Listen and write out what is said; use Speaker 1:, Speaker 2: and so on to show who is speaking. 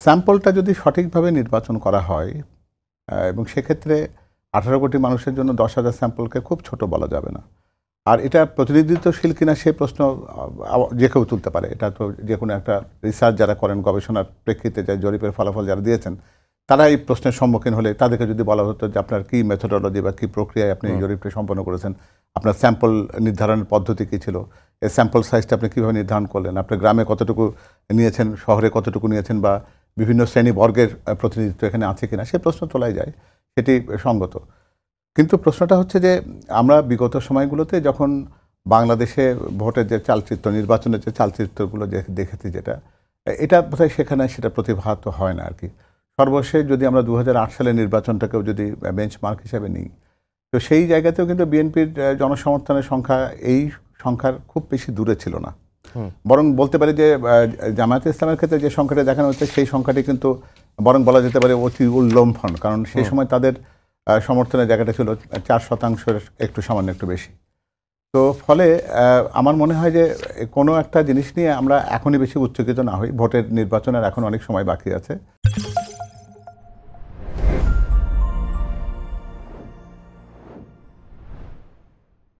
Speaker 1: স্যাম্পলটা যদি সঠিকভাবে নির্বাচন করা হয় এবং সেক্ষেত্রে 18 কোটি মানুষের জন্য 10,000 স্যাম্পলকে খুব ছোট বলা যাবে না। আর এটা প্রতিনিধিত্বশীল কিনা সে প্রশ্ন যে কেউ তুলতে পারে। এটা তো যে কোনো একটা রিসার্চ যারা করেন, গবেষণার প্রেক্ষিতে যে জরিপের ফলাফল যারা দিয়েছেন, তারা এই প্রশ্নের সম্মুখীন হলে তাদেরকে যদি বলা হতো যে আপনার কী মেথোডোলজি বা কী প্রক্রিয়ায় আপনি এই জরিপটি সম্পন্ন করেছেন, আপনার স্যাম্পল নির্ধারণের পদ্ধতি কী ছিল, এই স্যাম্পল সাইজটা আপনি কীভাবে নির্ধারণ করলেন, আপনার গ্রামে কতটুকু নিয়েছেন, শহরে কতটুকু নিয়েছেন, বা বিভিন্ন শ্রেণী বর্গের প্রতিনিধিত্ব এখানে আছে কিনা, সে প্রশ্ন তোলাই যায়, সেটি সঙ্গত। কিন্তু প্রশ্নটা হচ্ছে যে আমরা বিগত সময়গুলোতে যখন বাংলাদেশে ভোটের যে চালচিত্র, নির্বাচনের যে চালচিত্রগুলো দেখেছি, যেটা এটা বোধহয় সেখানে সেটা প্রতিভাত হয় না আর কি। সর্বশেষ যদি আমরা 2008 সালের নির্বাচনটাকেও যদি বেঞ্চমার্ক হিসেবে নিই, তো সেই জায়গাতেও কিন্তু বিএনপির জনসমর্থনের সংখ্যা এই সংখ্যার খুব বেশি দূরে ছিল না। বরং বলতে পারি যে জামায়াতে ইসলামের ক্ষেত্রে যে সংখ্যাটা দেখানো হচ্ছে সেই সংখ্যাটি কিন্তু বরং বলা যেতে পারে অতি উল্লম্ফন, কারণ সেই সময় তাদের সমর্থনের জায়গাটা ছিল 4% একটু সামান্য একটু বেশি। তো ফলে আমার মনে হয় যে কোনো একটা জিনিস নিয়ে আমরা এখনই বেশি উচ্চকিত না হই, ভোটের নির্বাচনের এখন অনেক সময় বাকি আছে।